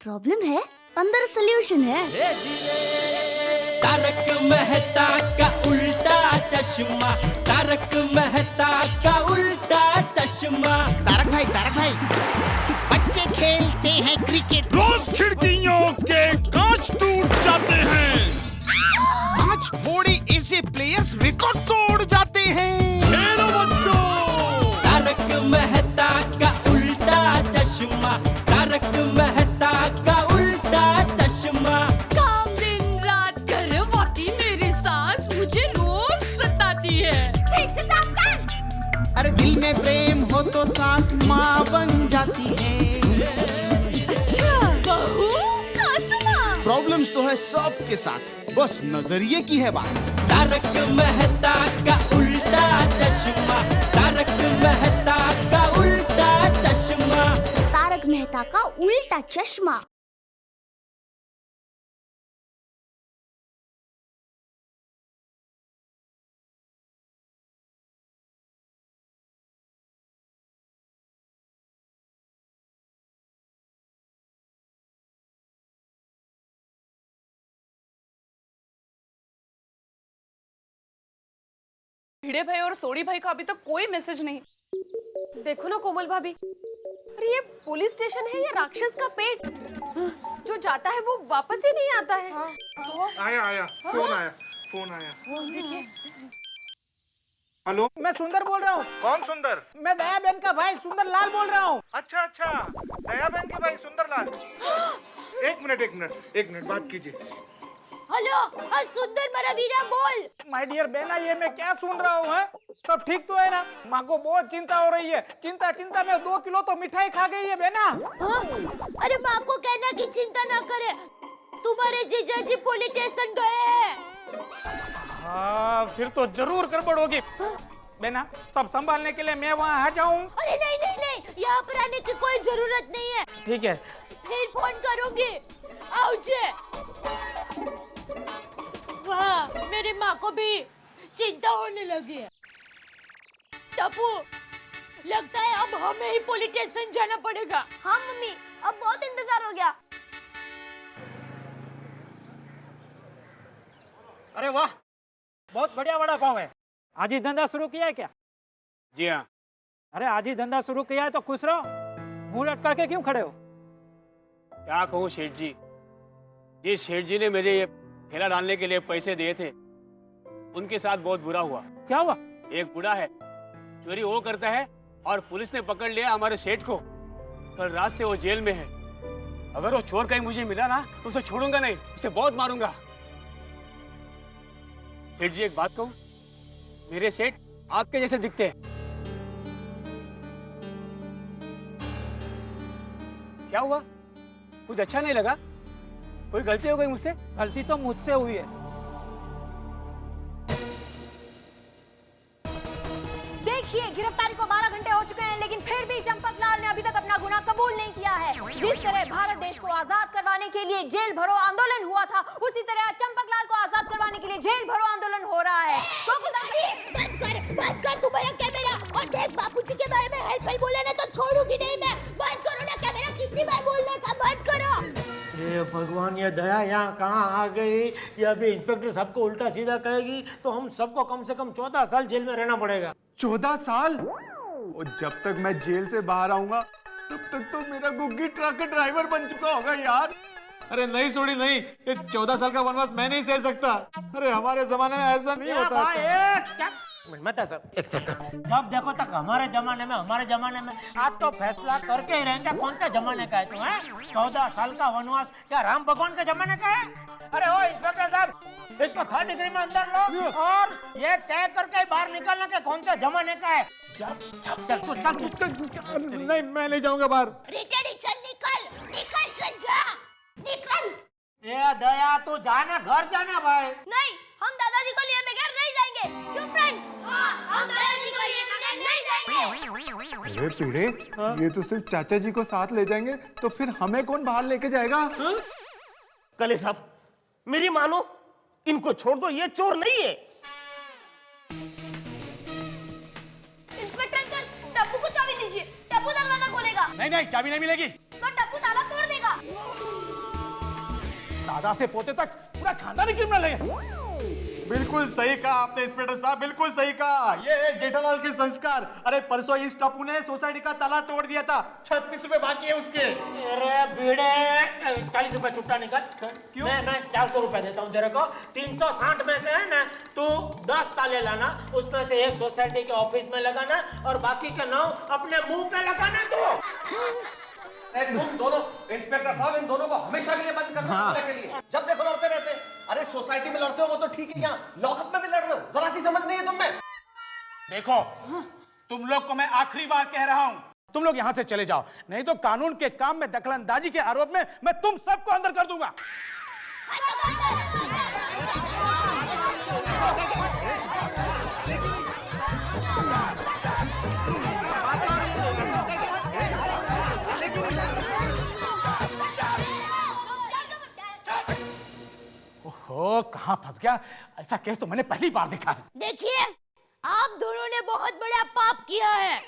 Problem है, अंदर solution है। तारक मेहता का उल्टा चश्मा, तारक मेहता का उल्टा चश्मा। तारक भाई, बच्चे खेलते हैं क्रिकेट, रोज खिड़कियों के कांच टूट जाते हैं, कांच फोड़े ऐसे प्लेयर्स रिकॉर्ड तोड़ जाते हैं। खेलो बच्चों। तारक मेहता का उल्टा चश्मा, तारक मेहता का उल्टा चश्मा। काम दिन रात करवाती मेरी सास मुझे रोज सताती है। ठीक से साफ कर। अरे दिल में प्रेम हो तो सास माँ बन जाती है। अच्छा, बहू सास माँ। प्रॉब्लम्स तो है सबके साथ, बस नजरिए की है बात। तारक मेहता का उल्टा चश्मा, तारक मेहता का उल्टा चश्मा। तारक मेहता का उल्टा चश्मा। भिड़े भाई और सोडी भाई का अभी तक कोई मैसेज नहीं। देखो ना कोमल भाभी, अरे ये पुलिस स्टेशन है या राक्षस का पेट? जो जाता है वो वापस ही नहीं आता है। आया फोन आया। हेलो, मैं सुंदर बोल रहा हूँ। कौन सुंदर? मैं दया बहन का भाई सुंदर लाल बोल रहा हूँ। अच्छा, दया बहन के भाई सुंदरलाल। एक मिनट बात कीजिए। हेलो, सुंदर मेरा वीरा बोल। माय डियर बहना, ये मैं क्या सुन रहा हूँ? सब ठीक तो है ना? माँ को बहुत चिंता हो रही है। चिंता में 2 किलो तो मिठाई खा गई है बहना। अरे माँ को कहना कि चिंता ना करे, तुम्हारे जीजा जी पुलिस स्टेशन गए हैं। हाँ, फिर तो जरूर गड़बड़ होगी। बहना, सब संभालने के लिए मैं वहाँ आ जाऊँ? अरे नहीं, यहाँ पर आने की कोई जरूरत नहीं है। ठीक है, फिर फोन करूंगी। आओ जे। वाह, मेरी माँ को भी चिंता होने लगी है। टप्पू, लगता है अब हमें ही पुलिस स्टेशन जाना पड़ेगा। हाँ मम्मी, अब बहुत इंतजार हो गया। अरे वाह, बहुत बढ़िया वड़ा पाव है। आज ही धंधा शुरू किया है क्या? जी हाँ। अरे आज ही धंधा शुरू किया है तो खुश रहो, मुंह लटका के क्यों खड़े हो? क्या कहूँ सेठ जी, ये सेठ जी ने मेरे ये ठेला डालने के लिए पैसे दिए थे, उनके साथ बहुत बुरा हुआ। क्या हुआ? एक बूढ़ा है, चोरी वो करता है और पुलिस ने पकड़ लिया हमारे सेठ को। कल रात से वो जेल में है। अगर वो चोर कहीं मुझे मिला ना तो उसे छोड़ूंगा नहीं, उसे बहुत मारूंगा। सेठ जी एक बात कहूँ, मेरे सेठ आपके जैसे दिखते हैं। क्या हुआ? कुछ अच्छा नहीं लगा? कोई गलती हो गई मुझसे? गलती तो मुझसे हुई है। देखिए, गिरफ्तारी को 12 घंटे हो चुके हैं, लेकिन फिर भी चंपकलाल ने अभी तक अपना गुनाह कबूल नहीं किया है। जिस तरह भारत देश को आजाद करवाने के लिए जेल भरो आंदोलन हुआ था, उसी तरह चंपकलाल को आजाद करवाने के लिए जेल भरो आंदोलन हो रहा है। बंद कर तू मेरा कैमरा, और देख बापूजी के बारे में हेल्प बोले ना तो छोड़ूंगी नहीं मैं। बंद करो ना कैमरा, कितनी बार बोलना था, बंद करो। ये भगवान, ये दया यहाँ कहाँ आ गई? ये अभी इंस्पेक्टर साहब को उल्टा सीधा कहेगी तो हम सबको कम से कम 14 साल जेल में रहना पड़ेगा। 14 साल? और जब तक मैं जेल से बाहर आऊंगा तब तक तो मेरा गुग्गी ट्रक का ड्राइवर बन चुका होगा यार। अरे नहीं सोडी नहीं, ये 14 साल का वनवास मैं नहीं सह सकता। अरे हमारे जमाने में ऐसा नहीं होता। मत सर, एक सेकंड। जब देखो तक हमारे जमाने में आज तो फैसला करके ही रहेंगे कौन सा जमाने का है तू? है 14 साल का वनवास क्या राम भगवान के जमाने का है? अरे ओ इंस्पेक्टर साहब, इसको 3rd डिग्री में अंदर लो और ये तय करके बाहर निकलना के कौन सा जमाने का है। चल तू चल। नहीं, मैं नहीं जाऊंगा बाहर। रिटेडी, चल चल जा, निकल। ये दया, तू जाना, घर जाना भाई। नहीं, हम दादाजी को लिए बगैर नहीं जाएंगे। क्यों फ्रेंड्स? हाँ, हम दादाजी को लिए बगैर नहीं जाएंगे। अरे पीड़े, ये तो सिर्फ चाचा जी को साथ ले जाएंगे, तो फिर हमें कौन बाहर लेके जाएगा? कले साहब, मेरी मानो, इनको छोड़ दो, ये चोर नहीं है। इंस्पेक्टर अंकल, टप्पू को चाबी दीजिए, टप्पू दरवाजा खोलेगा। नहीं, चाबी नहीं मिलेगी। तो टप्पू ताला तोड़ देगा। दादा से पोते तक पूरा खानदानी क्रिमिनल है। बिल्कुल सही कहा आपने इंस्पेक्टर साहब, बिल्कुल सही कहा। ये है जेठालाल के संस्कार। अरे परसों इस टप्पू ने सोसाइटी का ताला तोड़ दिया था, 36 रुपए बाकी है उसके। अरे बीड़े 40 रुपए छुट्टा निकल। क्यों? मैं 400 रुपए देता हूँ तेरे को। 360 में से है ना तू 10 ताले लाना, उसमें से एक सोसाइटी के ऑफिस में लगाना और बाकी के 9 अपने मुंह पे लगाना तू। तुम दोनों इंस्पेक्टर साहब इन दोनों को हमेशा के लिए बंद करना के लिए जब देखो लड़ते रहते। अरे सोसाइटी में लड़ते हो वो तो ठीक है, यहाँ लॉकअप में भी लड़ रहे हो, जरा सी समझ नहीं है तुम में। देखो तुम लोग को मैं आखिरी बार कह रहा हूं, तुम लोग यहां से चले जाओ, नहीं तो कानून के काम में दखलंदाजी के आरोप में मैं तुम सबको अंदर कर दूंगा। ओहो, कहां फंस गया? ऐसा केस तो मैंने पहली बार देखा है। देखिए, आप दोनों ने बहुत बड़ा पाप किया है।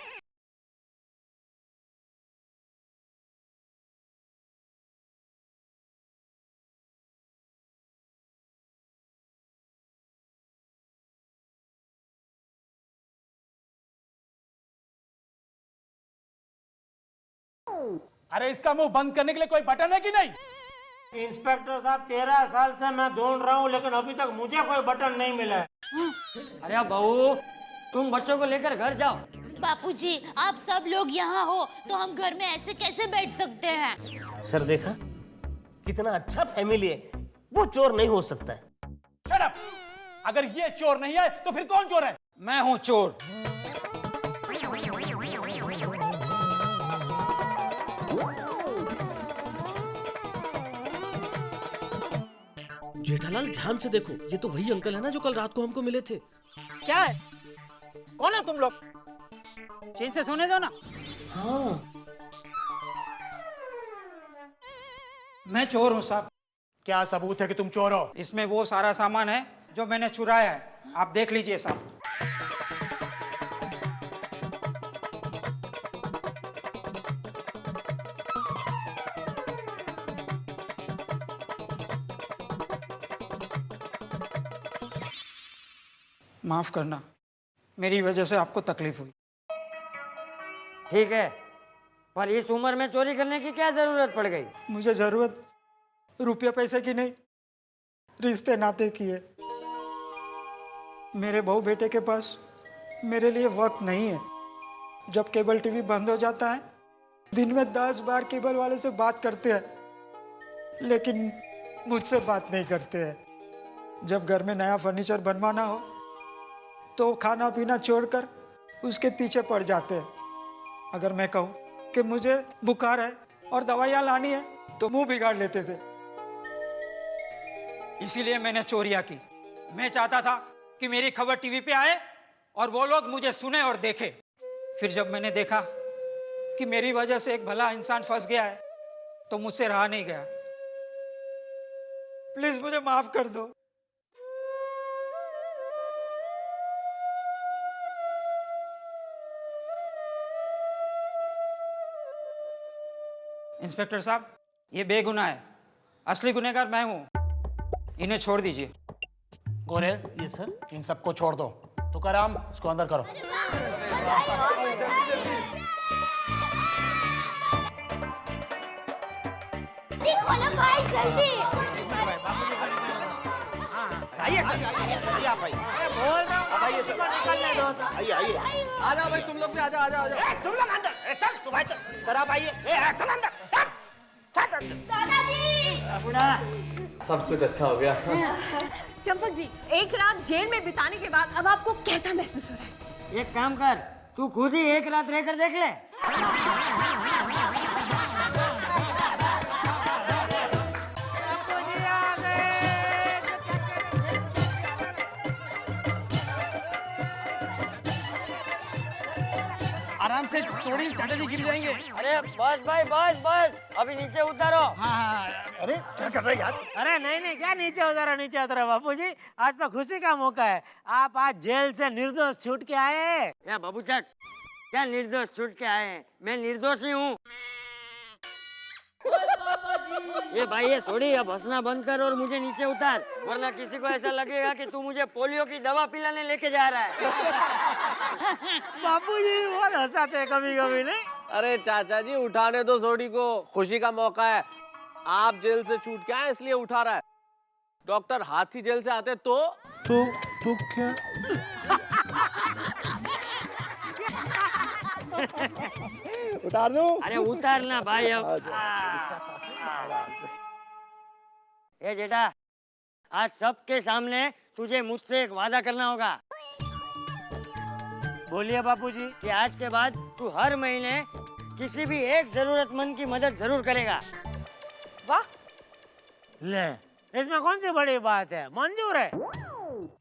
अरे इसका मुंह बंद करने के लिए कोई बटन है कि नहीं? इंस्पेक्टर साहब 13 साल से मैं ढूंढ रहा हूँ लेकिन अभी तक मुझे कोई बटन नहीं मिला है। अरे बहू, तुम बच्चों को लेकर घर जाओ। बापूजी, आप सब लोग यहाँ हो तो हम घर में ऐसे कैसे बैठ सकते हैं? सर देखा कितना अच्छा फैमिली है, वो चोर नहीं हो सकता है। Shut up! अगर ये चोर नहीं है तो फिर कौन चोर है? मैं हूँ चोर। जेठालाल ध्यान से देखो, ये तो वही अंकल है ना जो कल रात को हमको मिले थे। क्या है? कौन है तुम लोग? चैन से सोने दो ना। हाँ मैं चोर हूँ साहब। क्या सबूत है कि तुम चोर हो? इसमें वो सारा सामान है जो मैंने चुराया है, आप देख लीजिए साहब। माफ करना, मेरी वजह से आपको तकलीफ हुई। ठीक है, पर इस उम्र में चोरी करने की क्या जरूरत पड़ गई? मुझे जरूरत रुपये पैसे की नहीं, रिश्ते नाते की है। मेरे बहू बेटे के पास मेरे लिए वक्त नहीं है। जब केबल टीवी बंद हो जाता है, दिन में 10 बार केबल वाले से बात करते हैं, लेकिन मुझसे बात नहीं करते हैं। जब घर में नया फर्नीचर बनवाना हो तो खाना पीना छोड़कर उसके पीछे पड़ जाते हैं। अगर मैं कहूँ कि मुझे बुखार है और दवाइयाँ लानी है तो मुंह बिगाड़ लेते थे। इसीलिए मैंने चोरियां की। मैं चाहता था कि मेरी खबर टीवी पे आए और वो लोग मुझे सुने और देखे। फिर जब मैंने देखा कि मेरी वजह से एक भला इंसान फंस गया है तो मुझसे रहा नहीं गया। प्लीज मुझे माफ कर दो। इंस्पेक्टर साहब, ये बेगुनाह है, असली गुनहगार मैं हूं, इन्हें छोड़ दीजिए। गोरे, ये सर इन सबको छोड़ दो। तुकाराम, इसको अंदर करो। देखो ना भाई, जल्दी। आइए सर, आइए आप आइए। बोल रहा हूँ आइए सर, निकलने दो। आइए आइए, आ जाओ भाई, तुम लोग भी आ जाओ, आ जाओ, आ जाओ। तुम लोग अंदर, चल तू भाई चल। सर आप आइए, चल अंदर, चल दादाजी! सब कुछ अच्छा हो गया। चंपक जी, एक रात जेल में बिताने के बाद अब आपको कैसा महसूस हो रहा है? एक काम कर, तू खुद ही एक रात रहकर देख ले। आराम से छोड़ी, चाचा जी गिर जाएंगे। अरे बस भाई, बस बस, अभी नीचे उतारो। अरे क्या कर रहे यार? अरे नहीं, क्या नीचे उतरो बापूजी, आज तो खुशी का मौका है। आप आज जेल से निर्दोष छूट के आए। क्या बाबू चक, क्या निर्दोष छूट के आए हैं? मैं निर्दोष ही हूँ। ये भाई ये छोड़ी, अब हंसना बंद कर और मुझे नीचे उतार, वरना किसी को ऐसा लगेगा कि तू मुझे पोलियो की दवा पिलाने लेके जा रहा है। बापूजी बहुत हंसाते हैं कभी कभी, नहीं? अरे चाचा जी उठाने दो सोडी को, खुशी का मौका है। आप जेल से छूट के आए इसलिए उठा रहा है। डॉक्टर हाथी जेल से आते तो क्या उतार दूं? अरे उतारना भाई अब। ये जेठा, आज सबके सामने तुझे मुझसे एक वादा करना होगा। बोलिए बापूजी। कि आज के बाद तू हर महीने किसी भी एक जरूरतमंद की मदद जरूर करेगा। वाह, ले, इसमें कौन सी बड़ी बात है, मंजूर है।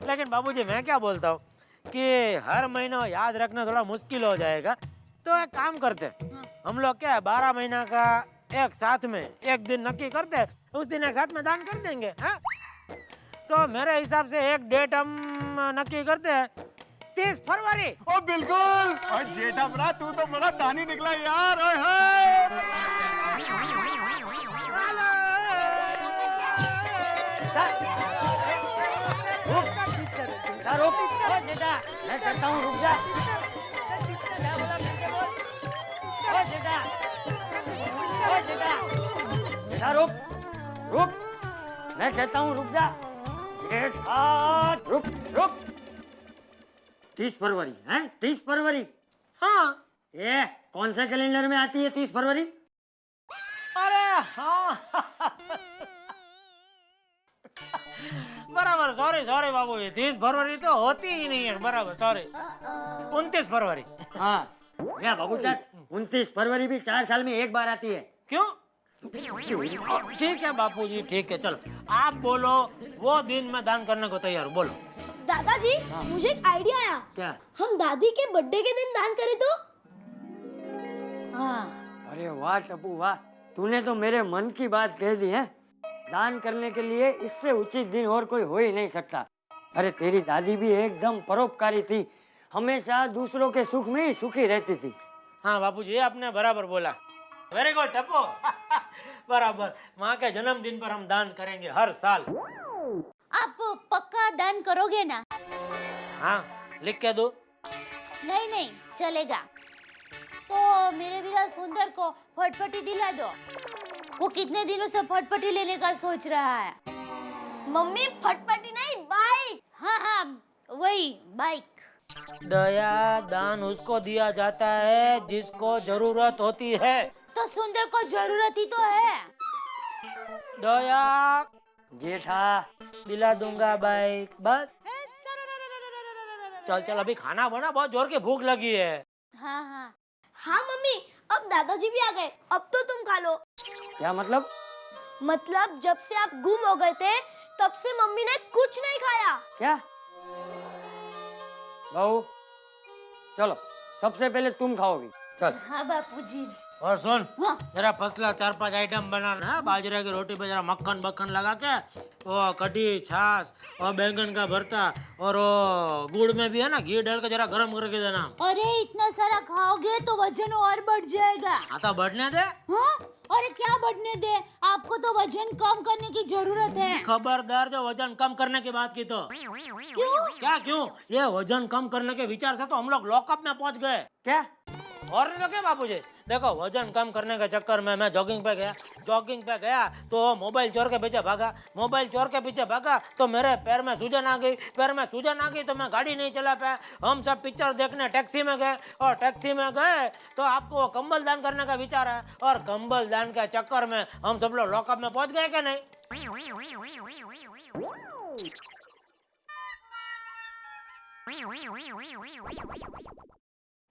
लेकिन बाबूजी मैं क्या बोलता हूँ कि हर महीना याद रखना थोड़ा मुश्किल हो जाएगा, तो एक काम करते हैं, हम लोग क्या है 12 महीना का एक साथ में एक दिन नक्की करते हैं, उस दिन एक साथ में दान कर देंगे। हाँ? तो मेरे हिसाब से एक डेट हम नक्की करते हैं 30 फरवरी। ओ बिल्कुल। और जेठा भरा तू तो बड़ा दानी निकला यार। ओए हाय। जेठा, मैं करता हूँ, रुक जा। जेठा रुक, रुक, मैं कहता हूँ रुक जा। जेठा रुक, रुक। 30 फरवरी है? 30 फरवरी? हाँ। ये कौन सा कैलेंडर में आती है 30 फरवरी? अरे हाँ। बराबर, सॉरी बाबू, ये 30 फरवरी तो होती ही नहीं है। बराबर, सॉरी, 29 फरवरी। हाँ या बाबू चाट, 29 फरवरी भी 4 साल में एक बार आती है। क्यों? ठीक है बापूजी, ठीक है, चलो आप बोलो, वो दिन मैं दान करने को तैयार हूँ, बोलो। दादाजी, मुझे एक आइडिया आया। क्या? हम दादी के बर्थडे के दिन दान करें तो? हाँ। अरे वाह टप्पू वाह, तूने तो मेरे मन की बात कह दी है। दान करने के लिए इससे उचित दिन और कोई हो ही नहीं सकता। अरे तेरी दादी भी एकदम परोपकारी थी, हमेशा दूसरों के सुख में ही सुखी रहती थी। हाँ बापूजी, ये आपने बराबर बोला। Very good Tappu. बराबर, माँ के जन्मदिन पर हम दान करेंगे हर साल। आप पक्का दान करोगे ना? हाँ, लिख के दो? नहीं चलेगा। तो मेरे वीरा सुंदर को फटफटी दिला दो। वो कितने दिनों से फटफटी लेने का सोच रहा है। मम्मी, फटफटी नहीं, बाइक। हाँ, वही बाइक। दया दान उसको दिया जाता है जिसको जरूरत होती है। तो सुंदर को जरूरत ही तो है। दया जेठा दिला दूंगा बाइक, बस। चल अभी खाना बना, बहुत जोर की भूख लगी है। हाँ मम्मी, अब दादाजी भी आ गए, अब तो तुम खा लो। क्या मतलब? मतलब जब से आप गुम हो गए थे तब से मम्मी ने कुछ नहीं खाया। क्या? बहू चलो, सबसे पहले तुम खाओगी। चल। हाँ बापूजी। और सुन, हाँ। जरा फसला 4-5 आइटम बनाना, बाजरे की रोटी पे जरा मक्खन लगा के, वो कढ़ी, छाछ और बैंगन का भरता, और वो गुड़ में भी है ना घी डाल के जरा गरम करके देना। अरे इतना सारा खाओगे तो वजन और बढ़ जाएगा। हाँ तो बढ़ने दे। हाँ? अरे क्या बढ़ने दे, आपको तो वजन कम करने की जरूरत है। खबरदार, जो वजन कम करने की बात की तो। क्यों? ये वजन कम करने के विचार से तो हम लोग लॉकअप में पहुंच गए। क्या? और नहीं तो क्या बापूजी, देखो वजन कम करने के चक्कर में मैं जॉगिंग पे गया तो मोबाइल चोर के पीछे भागा तो मेरे पैर में सूजन आ गई तो मैं गाड़ी नहीं चला पाया। हम सब पिक्चर देखने टैक्सी में गए, और टैक्सी में गए तो आपको कंबल दान करने का विचार है, और कंबल दान के चक्कर में हम सब लोग लॉकअप में पहुंच गए क्या नहीं?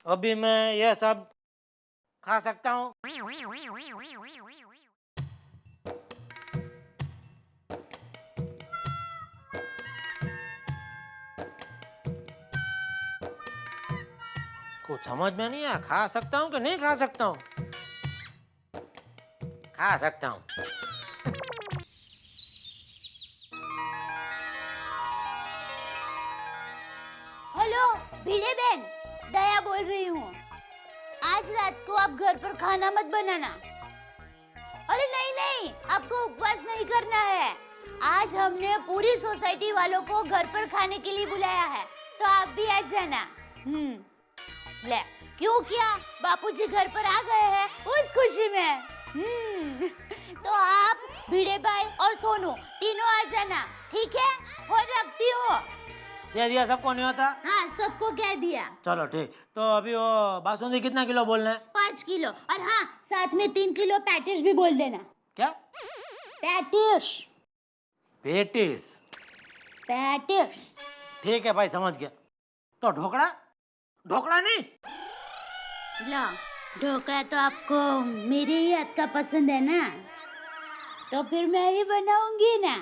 अभी मैं ये सब खा सकता हूँ? कुछ समझ में नहीं आया, खा सकता हूँ कि नहीं खा सकता हूँ? खा सकता हूँ। हेलो भीड़े बहन, दया बोल रही हूँ। आज रात को आप घर पर खाना मत बनाना। अरे नहीं, आपको उपवास नहीं करना है। आज हमने पूरी सोसाइटी वालों को घर पर खाने के लिए बुलाया है, तो आप भी आ जाना। ले, क्यों क्या बापूजी घर पर आ गए हैं उस खुशी में। तो आप भिड़े भाई और सोनू तीनों आ जाना, ठीक है? और रखती हूँ। दे दिया सबको नहीं होता? हाँ, सबको कह दिया। चलो ठीक। तो अभी वो बासुंदी कितना किलो बोलना है? 5 किलो, और हाँ साथ में 3 किलो पैटिस भी बोल देना। क्या? पैटिस। पेटिस? पैटिस। ठीक है भाई, समझ गया। तो ढोकड़ा? ढोकड़ा नहीं? लो, ढोकला तो आपको मेरे ही हाथ का पसंद है ना, तो फिर मैं ही बनाऊंगी ना।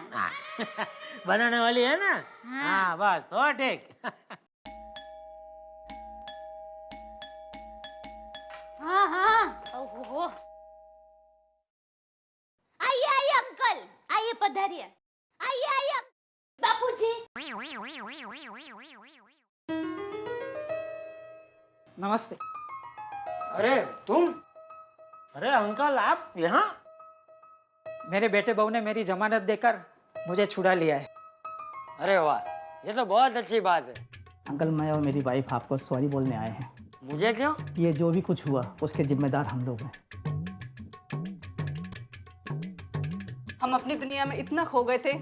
बनाने वाली है ना? हाँ बस, तो ठीक। हाँ हाँ। ओहो। आइए आइए अंकल, आइए पधारिए। आइए आइए बापूजी। नमस्ते। अरे तुम? अरे अंकल, आप यहाँ? मेरे बेटे बहू ने मेरी जमानत देकर मुझे छुड़ा लिया है। अरे वाह, ये तो बहुत अच्छी बात है। अंकल, मैं और मेरी वाइफ आपको सॉरी बोलने आए हैं। मुझे क्यों? ये जो भी कुछ हुआ उसके जिम्मेदार हम लोग हैं। हम अपनी दुनिया में इतना खो गए थे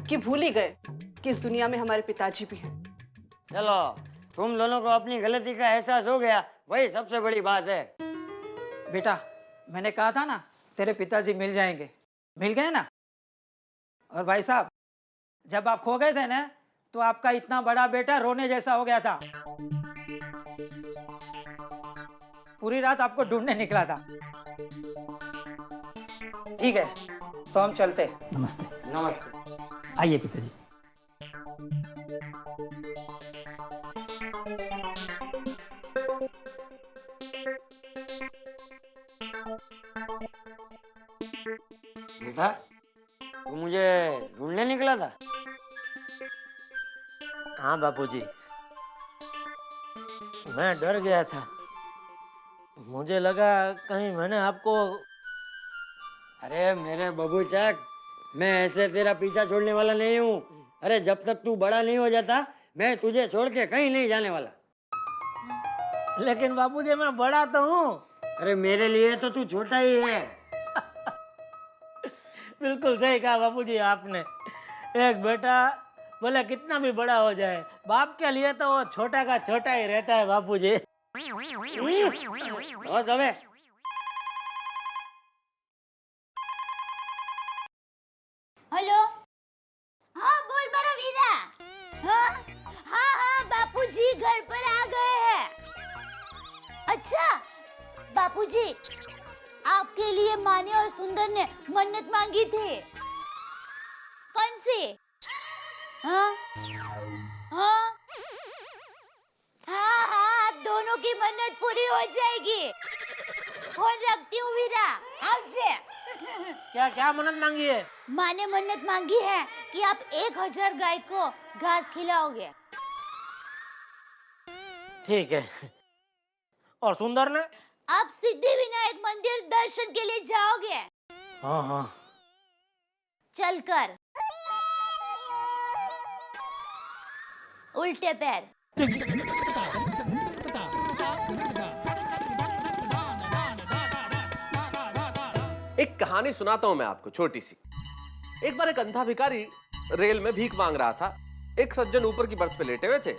कि भूल ही गए कि इस दुनिया में हमारे पिताजी भी हैं। चलो, तुम दोनों को अपनी गलती का एहसास हो गया, वही सबसे बड़ी बात है। बेटा, मैंने कहा था ना तेरे पिताजी मिल जाएंगे, मिल गए ना। और भाई साहब, जब आप खो गए थे ना, तो आपका इतना बड़ा बेटा रोने जैसा हो गया था। पूरी रात आपको ढूंढने निकला था। ठीक है, तो हम चलते। नमस्ते। नमस्ते। आइए पिताजी। बेटा, तू मुझे ढूंढने निकला था? हाँ बापूजी, मैं डर गया था। मुझे लगा कहीं मैंने आपको। अरे मेरे बबूचक, मैं ऐसे तेरा पीछा छोड़ने वाला नहीं हूँ। अरे जब तक तू बड़ा नहीं हो जाता, मैं तुझे छोड़ के कहीं नहीं जाने वाला। लेकिन बापूजी, मैं बड़ा तो हूँ। अरे मेरे लिए तो तू छोटा ही है। बिल्कुल सही कहा बापूजी आपने। एक बेटा बोले कितना भी बड़ा हो जाए, बाप के लिए तो वो छोटा का छोटा ही रहता है बापूजी। और सबे हेलो। हाँ बोल मेरा वीरा। हाँ हाँ हाँ, बापूजी घर पर आ गए हैं। अच्छा बापूजी, आपके लिए माने और सुंदर ने मन्नत मांगी थी। कौन सी? हाँ हाँ हाँ हाँ, आप दोनों की मन्नत पूरी हो जाएगी। फोन रखती हूँ वीरा, आप जे। क्या क्या मन्नत मांगी है? माँ ने मन्नत मांगी है कि आप 1000 गाय को घास खिलाओगे। ठीक है। और सुंदर ने? आप सिद्धिविनायक मंदिर दर्शन के लिए जाओगे। हाँ हाँ। चलकर उल्टे पैर। एक कहानी सुनाता हूं मैं आपको, छोटी सी। एक बार एक अंधा भिखारी रेल में भीख मांग रहा था। एक सज्जन ऊपर की बर्थ पे लेटे हुए थे।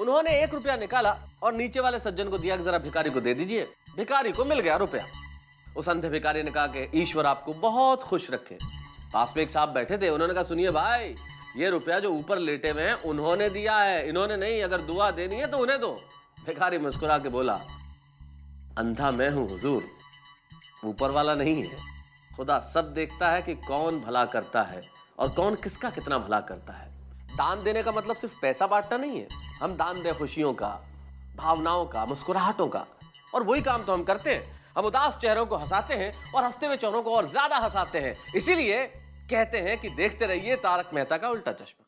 उन्होंने 1 रुपया निकाला और नीचे वाले सज्जन को दिया कि जरा भिखारी को दे दीजिए। भिखारी को मिल गया रुपया। उस अंधे भिखारी ने कहा कि ईश्वर आपको बहुत खुश रखे। पास में एक साहब बैठे थे, उन्होंने कहा सुनिए भाई, ये रुपया जो ऊपर लेटे हुए हैं उन्होंने दिया है, इन्होंने नहीं। अगर दुआ देनी है तो उन्हें दो। भिखारी मुस्कुरा के बोला, अंधा मैं हूं हुजूर, ऊपर वाला नहीं है। खुदा सब देखता है कि कौन भला करता है और कौन किसका कितना भला करता है। दान देने का मतलब सिर्फ पैसा बांटना नहीं है। हम दान दे खुशियों का, भावनाओं का, मुस्कुराहटों का। और वही काम तो हम करते हैं। हम उदास चेहरों को हंसाते हैं और हंसते हुए चेहरों को और ज्यादा हंसाते हैं। इसीलिए कहते हैं कि देखते रहिए तारक मेहता का उल्टा चश्मा।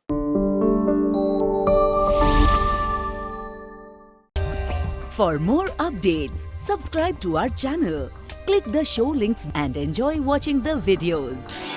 For more updates, subscribe to our channel, click the show links and enjoy watching the videos.